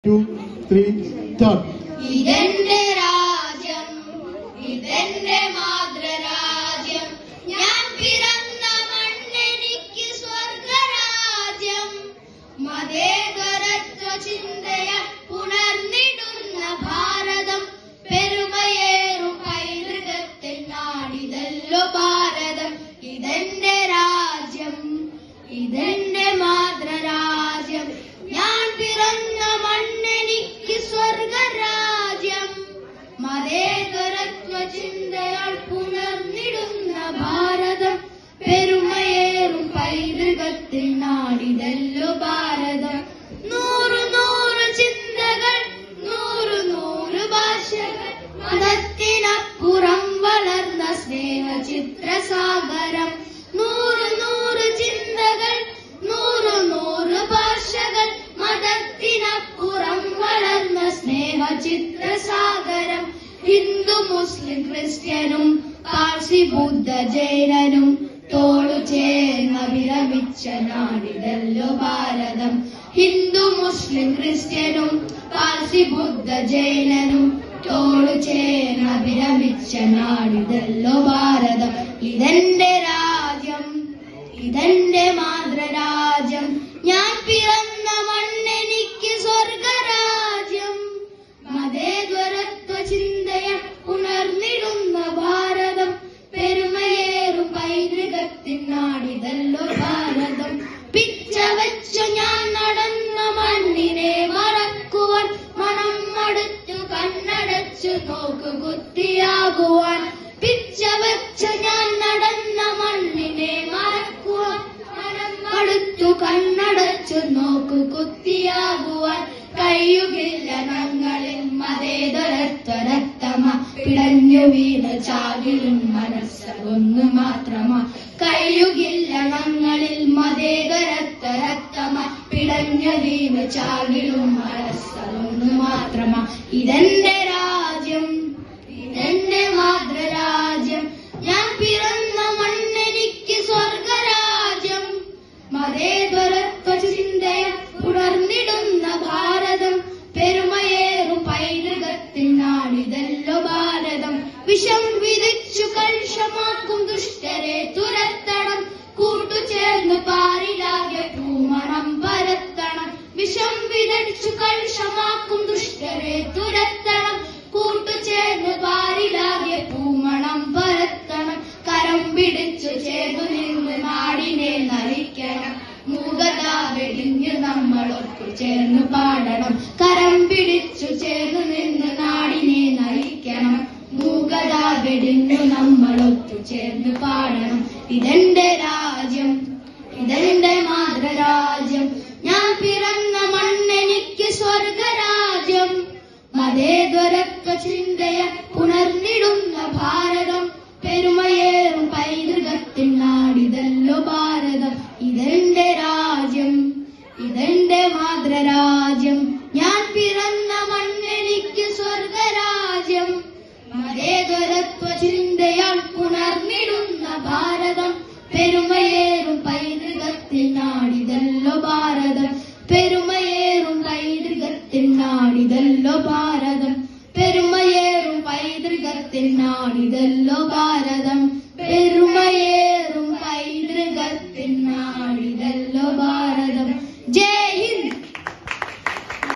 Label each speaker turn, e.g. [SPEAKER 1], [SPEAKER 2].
[SPEAKER 1] 2, 3, start.
[SPEAKER 2] ഇതെന്റെ രാജ്യം, ഇതെന്റെ മാതൃരാജ്യം, ഞാൻ പിറന്ന മണ്ണെനിക്ക് സ്വർഗരാജ്യം. മതേതരത്വ ചിന്തയ ഉണർന്നിടുന്ന ഭാരതം, പെരുമയേറും പൈതൃകത്തിൽ നാടിതല്ലോ ഭാരതം. ഇതെന്റെ രാജ്യം, ഇതെന്റെ മാതൃരാജ്യം, ഞാൻ പിറന്ന മണ്ണെനിക്ക് സ്വർഗരാജ്യം. മതേതരത്വ ചിന്തയാൽ പുണർന്നിടുന്ന ഭാരതം, പെരുമയേറും പൈതൃകത്തിൽ നാടിതല്ലോ ഭാരതം. നൂറു നൂറ് ചിന്തകൾ, നൂറു നൂറ് ഭാഷകൾ, മതത്തിനപ്പുറം വളർന്ന സ്നേഹചിത്രസാഗരം. നൂറു നൂറ് ചിന്തകൾ, നൂറു നൂറ് ഭാഷകൾ, മതത്തിനപ്പുറം വളർന്ന സ്നേഹചിത്രസാഗരം. ഹിന്ദു മുസ്ലിം ക്രിസ്ത്യനും പാഴ്സി ബുദ്ധ ജൈനനും തോളു ചേർന്ന വിരമിച്ച നാടിതല്ലോ ഭാരതം. ഹിന്ദു മുസ്ലിം ക്രിസ്ത്യനും പാഴ്സി ബുദ്ധ ജൈനനും തോളു ചേർന്ന വിരമിച്ച നാടിതല്ലോ ഭാരതം. ഇതെന്റെ രാജ്യം, ഇതെന്റെ മാതൃരാജ്യം, ഞാൻ പിറന്ന മണ്ണെനിക്ക് സ്വർഗരാജ്യം. മതേതരത്വ ചിന്തയ ഉണർന്നിടുന്ന ഭാരതം, പെരുമയേറും പൈതൃകത്തിൻ നാടിതല്ലോ ഭാരതം. പിച്ച വെച്ചു ഞാൻ നടന്ന മണ്ണിനെ മറക്കുവാൻ, മണം മടുത്തു കണ്ണടച്ചു നോക്കു കുത്തിയാകുവാൻ. പിച്ച വെച്ച ഞാൻ നടന്ന മണ്ണിനെ മറക്കുവാൻ, മനം മടുത്തു കണ്ണടച്ചു നോക്കു കുത്തിയാകുവാൻ. കഴിയുകില്ല ഞങ്ങളിൽ മതേതരത്വ രക്തമ, പിടഞ്ഞു വീണ് ചാകിലും മനസ്സൊന്നു മാത്രമ. കഴിയുകില്ല ഞങ്ങളിൽ മതേതരത്വ രക്തമ, പിടഞ്ഞു വീണ് ചാകിലും മനസ്സൊന്നു മാത്രമ. ഇതെന്റെ രാജ്യം, ഇതെന്റെ മാതൃരാജ്യം, ഞാൻ പിറന്ന മണ്ണെനിക്ക് സ്വർഗരാജ്യം. മതേതരത്വ ചിന്തയ ഉണർന്നിടുന്ന ഭാരതം, പെരുമയേറും പൈതൃകത്തിൽ നാടിതല്ലോ ഭാരതം. വിഷം വിതച്ചു കലുഷമാക്കും ദുഷ്ടരെ തുരത്തണം, കൂട്ടുചേർന്ന് പാരിലാകെ പൂമണം പരത്തണം. വിഷം വിതച്ചു കലുഷമാക്കും ദുഷ്ടരെ തുരത്തണം, കൂട്ടുചേർന്ന് പാരിലാകെ പൂമണം പരത്തണം. കരം പിടിച്ചു ചേർന്നു നിന്ന് നാടിനെ നയിക്കണം, മൂകത വെടിഞ്ഞു നമ്മൾ ഒത്തുചേർന്ന് പാടണം. കരം പിടിച്ചു ചേർന്നു നിന്ന് നാടിനെ നയിക്കണം, മൂകത വെടിഞ്ഞു നമ്മൾ ഒത്തുചേർന്ന് പാടണം. ഇതെന്റെ രാജ്യം, ഇതെന്റെ മാതൃരാജ്യം, ഞാൻ പിറന്ന മണ്ണെനിക്ക് സ്വർഗരാജ്യം. മതേതരത്വ ചിന്തയ ഉണർന്നിടുന്ന ഭാരതം, പെരുമയേറും പൈതൃകത്തിൽ നാടിതല്ലോ ഭാരതം. ഇതെന്റെ രാജ്യം, ഇതെന്റെ മാതൃരാജ്യം, ഞാൻ പിറന്ന മണ്ണെനിക്ക് സ്വർഗരാജ്യം. മതേതരത്വ ചിന്തയാൽ ഉണർന്നിടുന്ന ഭാരതം, പെരുമയേറും പൈതൃകത്തിൽ നാടിതല്ലോ ഭാരതം. പെരുമയേറും പൈതൃകത്തിൽ നാടിതല്ലോ ഭാരതം, പെരുമയേറും പൈതൃകത്തിൽ നാടിതല്ലോ ഭാരതം. പെരുമയേ